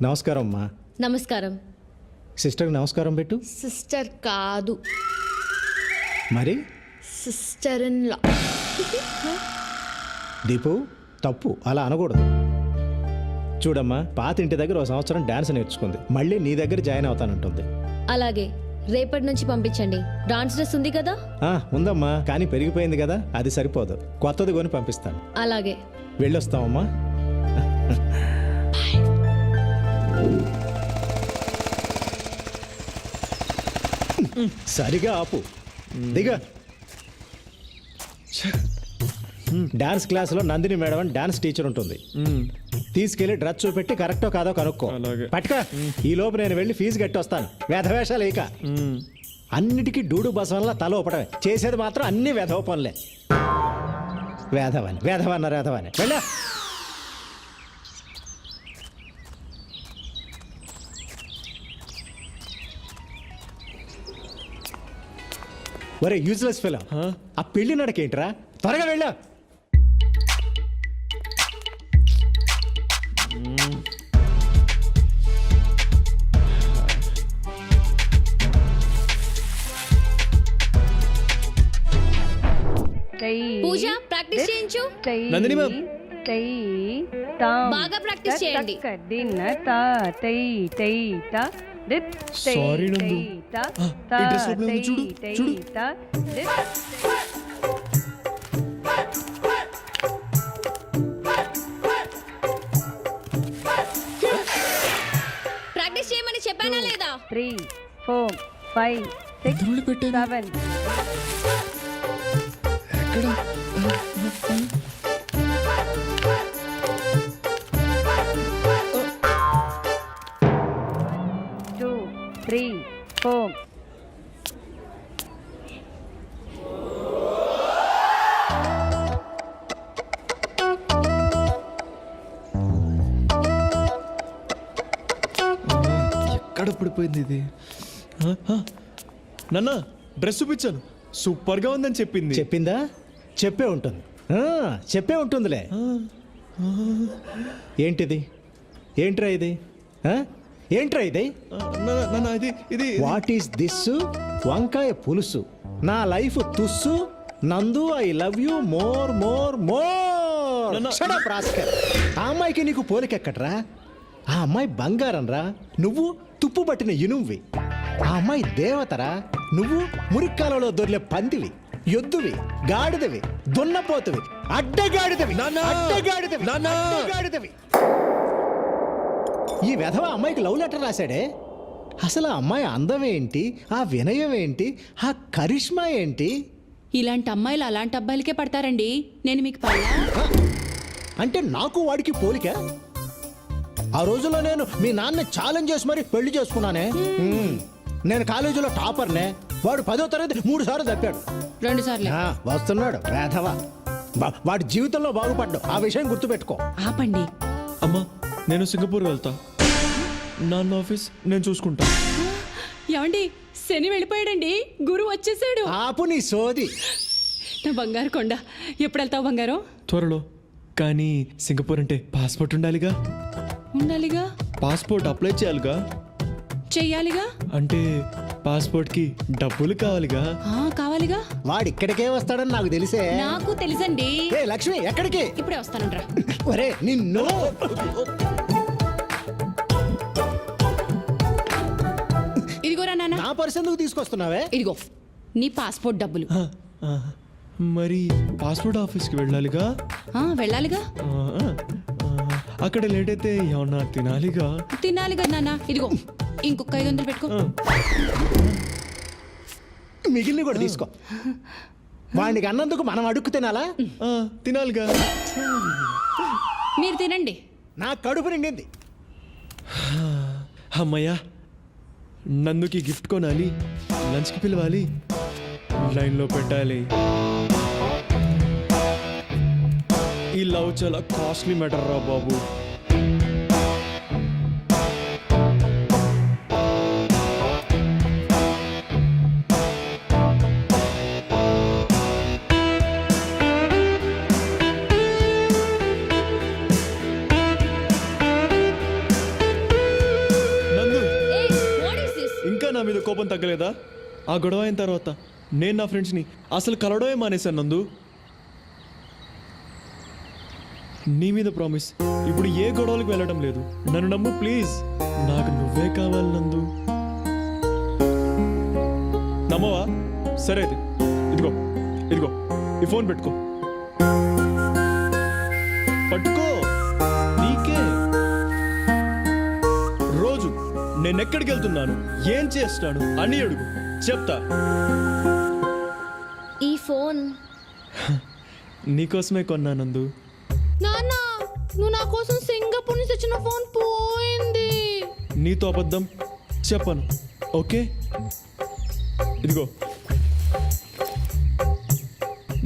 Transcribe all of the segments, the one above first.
నమస్కారం అమ్మా. నమస్కారం. సిస్టర్కి నమస్కారం పెట్టు. సిస్టర్ కాదు, మరి సిస్టర్ ఇన్ లా. దీపు, తప్పు, అలా అనకూడదు. చూడమ్మా, పాత ఇంటి దగ్గర ఒక సంవత్సరం డాన్స్ నేర్చుకుంది, మళ్ళీ నీ దగ్గర జాయిన్ అవుతానంటుంది. అలాగే, రేపటి నుంచి పంపించండి. డాన్స్ డ్రెస్ ఉంది కదా? ఉందమ్మా, కానీ పెరిగిపోయింది కదా, అది సరిపోదు, కొత్తది కొని పంపిస్తాను. అలాగే, వెళ్ళొస్తామమ్మా. సరిగా ఆపు, దిగా. డాన్స్ క్లాస్లో నందిని మేడం అని డాన్స్ టీచర్ ఉంటుంది. తీసుకెళ్లి డ్రెస్ చూపెట్టి కరెక్టో కాదో కనుక్కో. పట్టుక. ఈ లోపు నేను వెళ్ళి ఫీజు కట్టి వస్తాను. వేధవేషాలు ఇక అన్నిటికీ డూడు బసవన్లా తల ఊపడమే, చేసేది మాత్రం అన్ని వెధవ పనులే. వేధవని వేధవన్నారు, వేధవని వెళ్ళా. ఒరే యూజ్లెస్ ఫెలో, ఆ పెళ్లి నడకేంట్రా? త్వరగా వెళ్ళా. పూజ, ప్రాక్టీస్ చేయించు. నందిని మ్యామ్, బాగా ప్రాక్టీస్ చేయండి. సారీ నందు, ఈ డ్రెస్ లోపల ఉంది, చూడు చూడు. ప్రాక్టీస్ చేయమని చెప్పానా లేదా? 3, 4, 5, 6, 7. ఎక్కడ? 2, 3, 4. ఎక్కడ పడిపోయింది ఇది? నాన్న, డ్రెస్ చూపించాను, సూపర్ గా ఉందని చెప్పింది. చెప్పిందా? చెప్పే ఉంటుంది, చెప్పే ఉంటుందిలే. ఏంటిది? ఏంట్రా ఇది? ఏంట్రా ఇది? నాన్న, ఇది వాట్ ఈస్ దిస్? వంకాయ పులుసు. నా లైఫ్ తుస్సు. నందు, I love you more more more. Shut up rascal. ఆ అమ్మాయికి నీకు పోలికెక్కట్రా? ఆ అమ్మాయి బంగారం రా, నువ్వు తుప్పు పట్టిన ఇనువ్వి. ఆ అమ్మాయి దేవతరా, నువ్వు మురిక్కాలలో దొర్లే పందివి, ఎద్దువి, గాడిదవి, దున్నపోతువి, అడ్డగాడిదవి, అడ్డగాడిదవి, అడ్డగాడిదవి. ఈ వెధవ అమ్మాయికి లవ్ లెటర్ రాశాడే. అసలు ఆ అమ్మాయి అందం ఏంటి, ఆ వినయం ఏంటి, ఆ కరిష్మా ఏంటి? ఇలాంటి అమ్మాయిలు అలాంటి అబ్బాయిలకే పడతారండి. నేను మీకు పడలా? అంటే నాకు వాడికి పోలిక? ఆ రోజుల్లో నేను మీ నాన్న ఛాలెంజ్ చేసి మరి పెళ్లి చేసుకున్నానే. నేను కాలేజీలో టాపర్నే, వాడు 10వ తరగతి 3 సార్లు తప్పాడు. 2 సార్లు వస్తున్నాడు వేధవ. వాడి జీవితంలో బాగుపడ్డావు, ఆ విషయం గుర్తుపెట్టుకో. ఆపండి. అమ్మా, నేను సింగపూర్ వెళ్తా. నాన్న ఆఫీస్ నేను చూసుకుంటా. ఏమండి, శని వెళ్ళిపోయాడండి, గురువు వచ్చేసాడు. ఆపు నీ సోది. నా బంగారు కొండ. ఎప్పుడు వెళ్తావు బంగారం? త్వరలో. కానీ సింగపూర్ అంటే పాస్పోర్ట్ ఉండాలిగా. ఉండాలిగా. పాస్పోర్ట్ అప్లై చేయాలిగా. చెయ్యాలిగా. అంటే పాస్పోర్ట్ కి డబ్బులు కావాలిగా. కావాలిగా. వాడు ఇక్కడికే వస్తాడని నాకు తెలిసే. నాకు తెలుసండి. ఏ లక్ష్మి, ఎక్కడికి? ఇప్పుడే వస్తానంట్రా. ఒరే నిన్ను. ఇదిగోరా నాన్న. నా పర్స్ ఎందుకు తీసుకొస్తున్నావే? ఇదిగో నీ పాస్పోర్ట్ డబ్బులు. మరి పాస్పోర్ట్ ఆఫీస్కి వెళ్ళాలిగా. వెళ్ళాలిగా. అక్కడ లేట్ అయితే ఏమన్నా తినాలిగా. తినాలిగా నాన్న. ఇదిగో ఇంకొక 500 పెట్టుకో. మిగిలిన కూడా తీసుకో. వాడికి అన్నందుకు మనం అడుక్కు తినాలా? తినాలిగా. మీరు తినండి. నా కడుపు నిండింది. అమ్మయ్యా, నందుకి గిఫ్ట్ కొనాలి, లంచ్కి పిలవాలి, లైన్లో పెట్టాలి. ఈ లవ్ చాలా కాస్ట్లీ మ్యాటర్ రా బాబు. నా మీద కోపం తగ్గలేదా? ఆ గొడవ అయిన తర్వాత నేను నా ఫ్రెండ్స్ని అసలు కలవడమే మానేశాను నందు. నీ మీద ప్రామిస్, ఇప్పుడు ఏ గొడవలకు వెళ్ళడం లేదు. నన్ను నమ్ము ప్లీజ్. నాకు నువ్వే కావాలి నందు. నమ్మవా? సరే అయితే ఇదిగో ఇదిగో ఈ ఫోన్ పెట్టుకో. పట్టుకో, నీకే. రోజు నేను ఎక్కడికి వెళ్తున్నాను, ఏం చేస్తాను అని అడుగు, చెప్తా. ఈ ఫోన్ నీకోసమే కొన్నానందు. నాన్న, నువ్వు నా కోసం సింగపూర్ నుంచి తెచ్చిన ఫోన్ పోయింది. నీతో అబద్ధం చెప్పను, ఓకే? ఇదిగో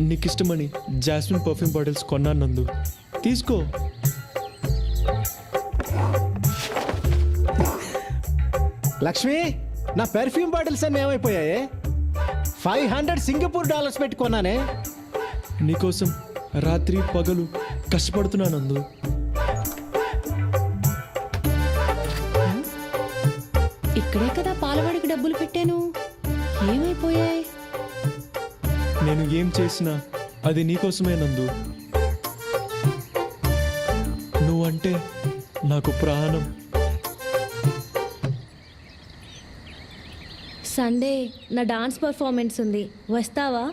నీకు ఇష్టమని జాస్మిన్ పర్ఫ్యూమ్ బాటిల్స్ కొన్నాను నందు, తీసుకో. లక్ష్మి, నా పెర్ఫ్యూమ్ బాటిల్స్ అన్నీ ఏమైపోయాయి? $500 సింగపూర్ డాలర్స్ పెట్టి కొన్నానే. నీకోసం రాత్రి పగలు కష్టపడుతున్నాను నందు. ఇక్కడే కదా పాలవాడికి డబ్బులు పెట్టాను, ఏమైపోయాయి? నేను ఏం చేసినా అది నీకోసమే నందు. నువ్వంటే నాకు ప్రాణం. సండే నా డాన్స్ పర్ఫార్మెన్స్ ఉంది, వస్తావా?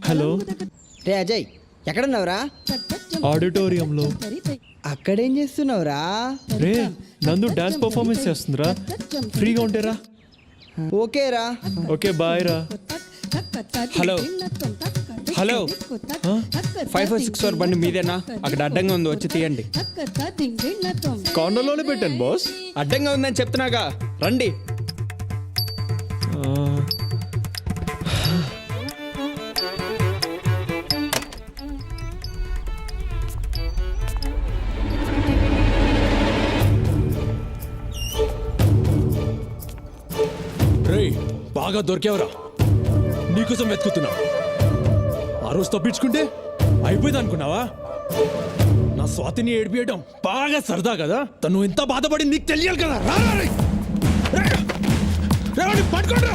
హలో, రే అజయ్, ఎక్కడున్నావురా? ఆడిటోరియంలో. అక్కడేం చేస్తున్నావురా? రే నందు డాన్స్ పర్ఫార్మెన్స్ చేస్తుందిరా, ఫ్రీగా ఉంటేరా. ఓకేరా. ఓకే బాయ్ రా. హలో హలో 5464 బండి మీదేనా? అక్కడ అడ్డంగా ఉంది, వచ్చి తీయండి. కార్నర్లోనే పెట్టాను బాస్. అడ్డంగా ఉందని చెప్తున్నాగా, రండి. రేయ్, బాగా దొరికావురా. నీకోసం వెతుకుతున్నా. ఆ రోజు తప్పించుకుంటే అయిపోయింది అనుకున్నావా? నా స్వాతిని ఏడిపియడం బాగా సరదా కదా. తను ఎంత బాధపడి నీకు తెలియాలి కదా. పట్టుకోండి.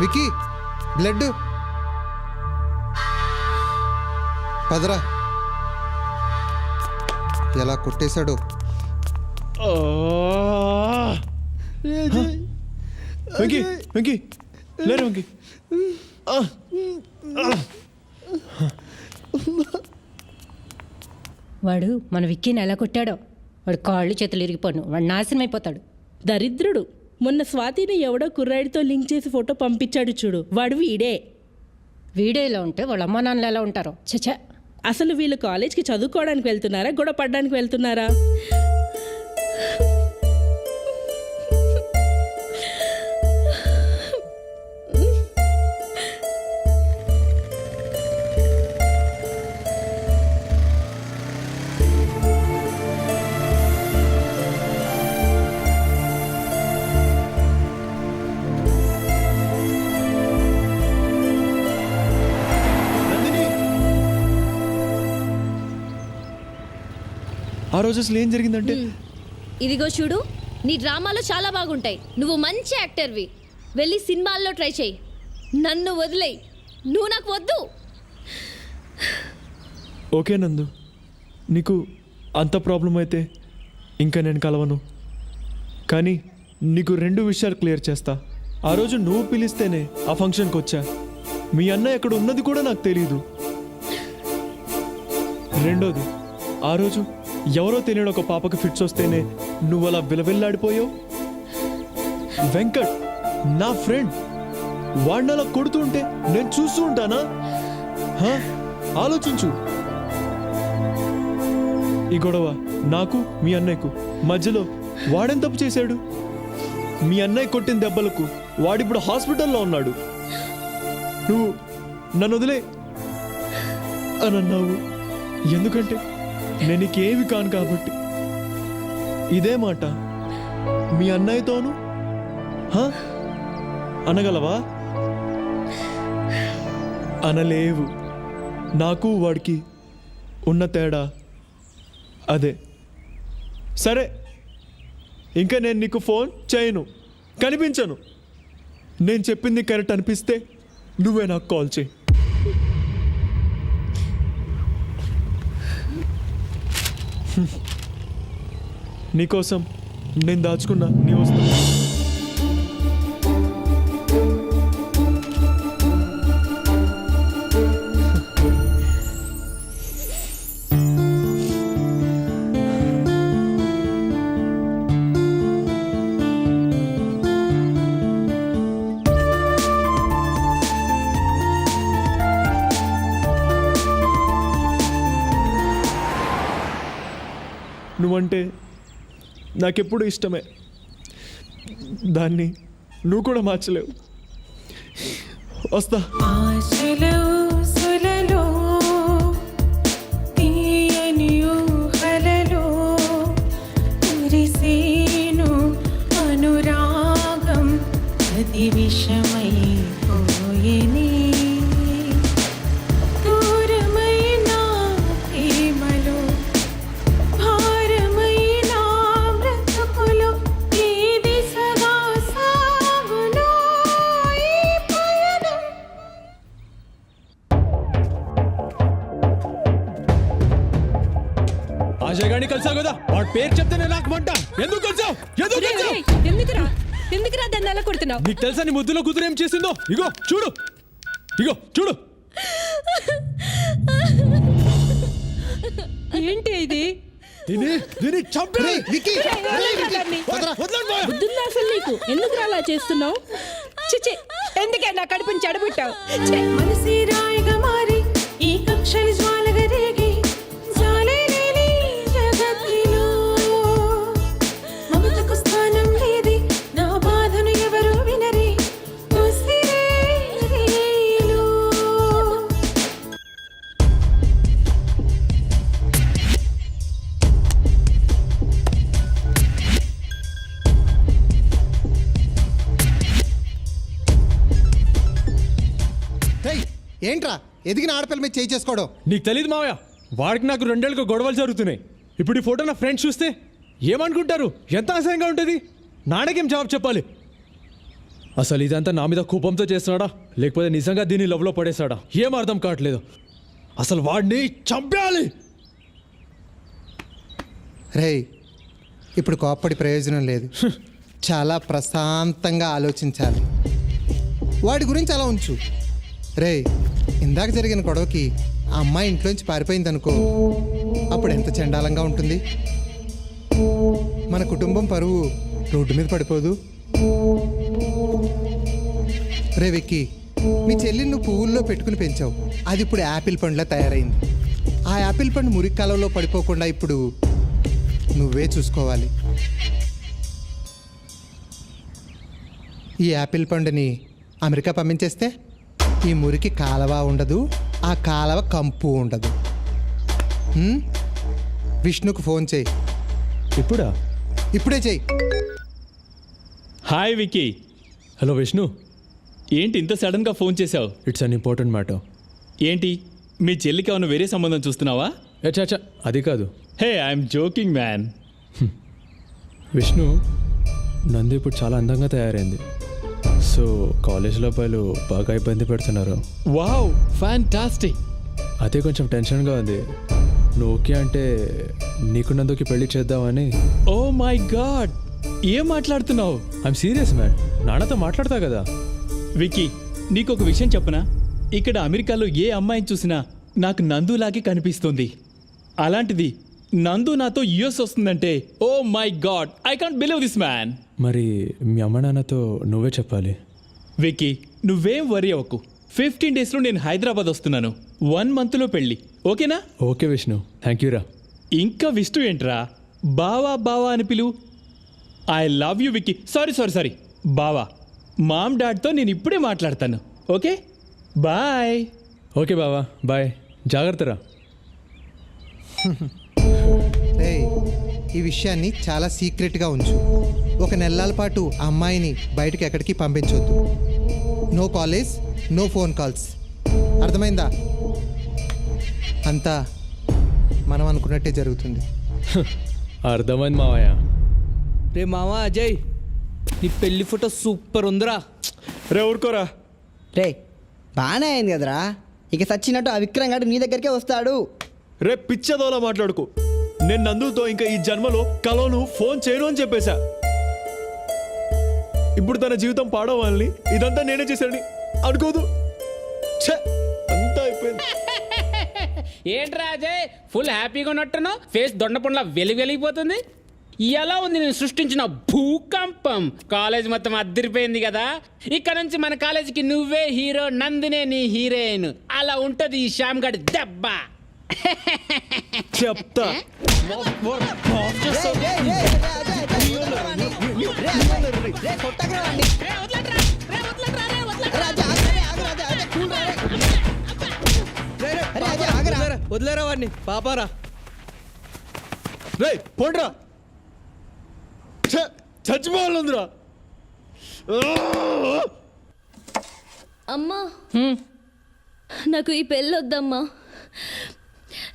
వికీ, బ్లడ్. పదరా. ఎలా కొట్టేశాడు. వెంకీ, వెంకీ లేరు వెంకీ. వాడు మన విక్కీని ఎలా కొట్టాడో, వాడు కాళ్ళు చేతులు ఇరిగిపోను, వాడు నాశనం అయిపోతాడు. దరిద్రుడు. మొన్న స్వాతిని ఎవడో కుర్రాడితో లింక్ చేసి ఫోటో పంపించాడు చూడు, వాడు వీడే. వీడియోలో ఉంటే వాళ్ళ అమ్మా నాన్నలు ఎలా ఉంటారో. చచ్చా. అసలు వీళ్ళు కాలేజ్కి చదువుకోవడానికి వెళ్తున్నారా, గొడవ పడడానికి వెళ్తున్నారా? ఆ రోజు అసలు ఏం జరిగిందంటే, ఇదిగో చూడు, నీ డ్రామాలో చాలా బాగుంటాయి, నువ్వు మంచి యాక్టర్వి, వెళ్ళి సినిమాల్లో ట్రై చేయి, నన్ను వదిలేయి, నువ్వు నాకు వద్దు. ఓకే నందు, నీకు అంత ప్రాబ్లం అయితే ఇంకా నేను కలవను. కానీ నీకు 2 విషయాలు క్లియర్ చేస్తా, ఆ రోజు నువ్వు పిలిస్తేనే ఆ ఫంక్షన్కి వచ్చా. మీ అన్న ఎక్కడ ఉన్నది కూడా నాకు తెలియదు. రెండోది, ఆ రోజు ఎవరో తెలియని ఒక పాపకి ఫిట్స్ వస్తేనే నువ్వు అలా విలవిల్లాడిపోయావు. వెంకట్ నా ఫ్రెండ్, వాడిని అలా కొడుతుంటే నేను చూస్తూ ఉంటానా? ఆలోచించు. ఈ గొడవ నాకు మీ అన్నయ్యకు మధ్యలో వాడేం తప్పు చేశాడు? మీ అన్నయ్య కొట్టిన దెబ్బలకు వాడిప్పుడు హాస్పిటల్లో ఉన్నాడు. నువ్వు నన్ను వదిలే అని అన్నావు. ఎందుకంటే నేను నీకేమి కాను కాబట్టి. ఇదే మాట మీ అన్నయ్యతోను అనగలవా? అనలేవు. నాకు వాడికి ఉన్న తేడా అదే. సరే, ఇంకా నేను నీకు ఫోన్ చేయను, కనిపించను. నేను చెప్పింది కరెక్ట్ అనిపిస్తే నువ్వే నాకు కాల్ చేయి. నీకోసం నేను దాచుకున్నా నీ వస్తువు. నువ్వంటే నాకెప్పుడు ఇష్టమే. దాన్ని నువ్వు కూడా మార్చలేవు. వస్తా. అనురాగం అది విషమై పోయేనే. అజయ్ కలిసావు కదా, వాడి పేరు చెప్తేనే నాకు మంట. ఎందుకు కలిసావు? ఎందుకురా దాన్ని అలా కొడుతున్నావు? నీకు తెలుసా నీ ముద్దులో కూతురు ఏం చేసిందో? ఇగో చూడు, ఇగో చూడు. ఏంటి ఇది? దీన్ని చంపే. బుద్ధున్నా అసలు నీకు? ఎందుకు అలా చేస్తున్నావు? చిచి, ఎందుకే నా కడుపుని చెడబుట్టావు? మనసి రాయిగా మారి ఈ కక్షలు జ్వాలగా రేగి జాలేలేని జగత్తులో మమతకు స్థానం లేది. నా బాధను ఎవరు వినరి ఉసిరేలో. ఏంట్రా ఎదిగిన ఆడపిల్ల మీద చేయి చేసుకోవడం? నీకు తెలియదు మావయ్య, వాడికి నాకు 2 ఏళ్ళుగా గొడవలు జరుగుతున్నాయి. ఇప్పుడు ఈ ఫోటో నా ఫ్రెండ్స్ చూస్తే ఏమనుకుంటారు? ఎంత అసహ్యంగా ఉంటుంది. నాన్నకేం జవాబు చెప్పాలి? అసలు ఇదంతా నా మీద కోపంతో చేస్తున్నాడా, లేకపోతే నిజంగా దీన్ని లవ్లో పడేశాడా? ఏం అర్థం కావట్లేదు. అసలు వాడిని చంపేయాలి. రేయ్, ఇప్పుడు కోప్పడి ప్రయోజనం లేదు. చాలా ప్రశాంతంగా ఆలోచించాలి. వాడి గురించి అలా ఉంచు. రేయ్, ఇందాక జరిగిన గొడవకి ఆ అమ్మాయి ఇంట్లోంచి పారిపోయిందనుకో, అప్పుడు ఎంత చండాలంగా ఉంటుంది. మన కుటుంబం పరువు రోడ్డు మీద పడిపోదు. రే విక్కీ, మీ చెల్లిని నువ్వు పువ్వుల్లో పెట్టుకుని పెంచావు. అది ఇప్పుడు యాపిల్ పండులా తయారైంది. ఆ యాపిల్ పండు మురికి కాలంలో పడిపోకుండా ఇప్పుడు నువ్వే చూసుకోవాలి. ఈ యాపిల్ పండుని అమెరికా పంపించేస్తే ఈ మురికి కాలవ ఉండదు, ఆ కాలవ కంపు ఉండదు. విష్ణుకు ఫోన్ చేయి. ఇప్పుడా? ఇప్పుడే చెయ్యి. హాయ్ విక్కీ. హలో విష్ణు, ఏంటి ఇంత సడన్గా ఫోన్ చేసావు? It's an important matter. ఏంటి, మీ చెల్లికి ఏమైనా వేరే సంబంధం చూస్తున్నావా? అచ్చా, అది కాదు. Hey, I'm joking man. Vishnu, Nandi ఇప్పుడు చాలా అందంగా తయారైంది. సో కాలేజ్లో అబ్బాయిలు బాగా ఇబ్బంది పెడుతున్నారు. Wow, fantastic. అదే కొంచెం టెన్షన్గా ఉంది. నువ్వు ఓకే అంటే నీకు నందుకి పెళ్లి చేద్దామని. ఓ మై గాడ్, ఏం మాట్లాడుతున్నావు? I'm serious man. నాన్నతో మాట్లాడతా కదా. విక్కీ నీకు ఒక విషయం చెప్పనా? ఇక్కడ అమెరికాలో ఏ అమ్మాయిని చూసినా నాకు నందులాగే కనిపిస్తుంది. అలాంటిది నందు నాతో యుఎస్ వస్తుందంటే oh my god, I can't believe this man. మరి మీ అమ్మ నాన్నతో నువ్వే చెప్పాలి. విక్కీ నువ్వేం వరి అవ్వకు. 15 డేస్లో నేను హైదరాబాద్ వస్తున్నాను. 1 మంత్లో పెళ్ళి, ఓకేనా? ఓకే విష్ణు, థ్యాంక్ యూ రా. ఇంకా విష్ణు ఏంట్రా? బావా బావా అని పిలువు. I love you Vicky. Sorry బావా. మామ్ డాడ్తో నేను ఇప్పుడే మాట్లాడతాను. Okay bye. ఓకే బావా, బాయ్. జాగ్రత్తరా. రేయ్, ఈ విషయాన్ని చాలా సీక్రెట్గా ఉంచు. 1 నెలల పాటు ఆ అమ్మాయిని బయటకు ఎక్కడికి పంపించొద్దు. No college, no phone calls. అర్థమైందా? అంతా మనం అనుకున్నట్టే జరుగుతుంది. అర్థమైంది మావయ్య. రే మావా అజయ్, నీ పెళ్లి ఫోటో సూపర్ ఉందిరా. రే ఊరుకోరా. రే బాగానే అయింది కదరా. ఇక సచ్చినట్టు ఆ విక్రమ్ గారు నీ దగ్గరికే వస్తాడు. రే పిచ్చదోలా మాట్లాడుకో. నేను నందుతో ఇంకా ఈ జన్మలో కలోను ఫోన్ చేయను అని చెప్పేశా. ఇప్పుడు తన జీవితం పాడవాలని ఇదంతా నేనే చేశానని అనుకోదు. ఛే, అంతా అయిపోయింది. ఏంట్రా అజయ్, ఫుల్ హ్యాపీగా ఉన్నట్టున్నావు. ఫేస్ దొండపండ్లా వెలిగిపోతుంది. ఎలా ఉంది నేను సృష్టించిన భూకంపం? కాలేజ్ మొత్తం అద్దరిపోయింది కదా. ఇక్కడ నుంచి మన కాలేజీకి నువ్వే హీరో, నందినే నీ హీరోయిన్. అలా ఉంటది ఈ శ్యామ్ గడి దెబ్బ. చెప్తా. వదిలేరా వాడిని, పాపారా. రే పోండ్రా. చచ్చిపోవాలందిరా. అమ్మా నాకు ఈ పెళ్ళి వద్దమ్మా.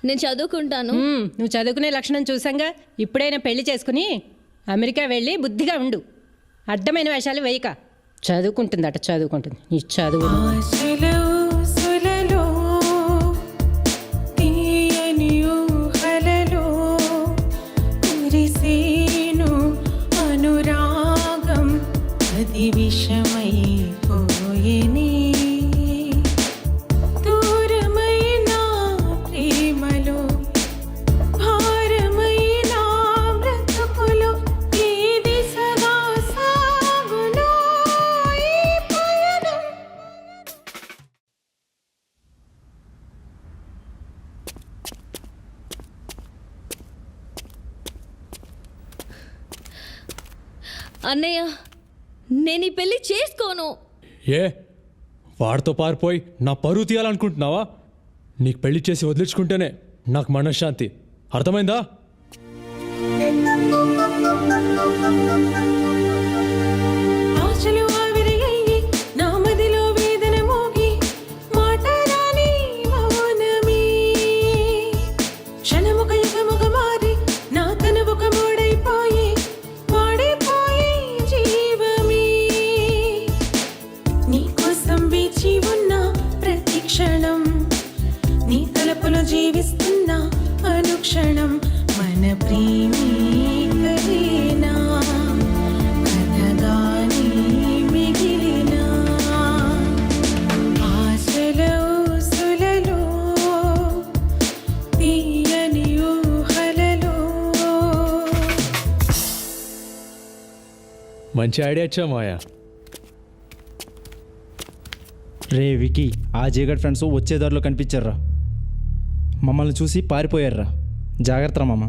నేను చదువుకుంటాను. నువ్వు చదువుకునే లక్షణం చూసాంగా. ఇప్పుడైనా పెళ్లి చేసుకుని అమెరికా వెళ్ళి బుద్ధిగా ఉండు. అడ్డమైన వేషాలు వేయక. చదువుకుంటుందట, చదువుకుంటుంది. నీ చదువు అనురాగం అది విషమైపోయేనే. దూరమైన ప్రేమలో భారమైన బ్రతుకులో ఈ దిశగా సాగులో ఈ పయనం. అన్నయ్య నేను ఈ పెళ్లి చేసుకోను. ఏ వాడితో పారిపోయి నా పరువు తీయాలనుకుంటున్నావా? నీకు పెళ్లి చేసి వదిలించుకుంటేనే నాకు మనశ్శాంతి. అర్థమైందా? ఆశలు ఆవిరయ్యి నా మదిలో వేదన మోగి మాటరాని మౌనమే. క్షణముక యుగముగ మారి నా తనువుక మూడైపోయి వాడిపోయి జీవమే. నీకోసం వేచి ఉన్న ప్రతి క్షణం, నీ తలపులో జీవిస్తున్న అనుక్షణం మన ప్రేమే కదేనా కథగానే మిగిలినా. ఆశల ఊసులలో తీయని ఊహలలో. మంచి ఐడియా ఇచ్చా మాయా. రే వికీ, ఆ జేగడ్ ఫ్రెండ్స్ వచ్చే దారిలో కనిపించారా? మమ్మల్ని చూసి పారిపోయారా. జాగ్రత్త మామ.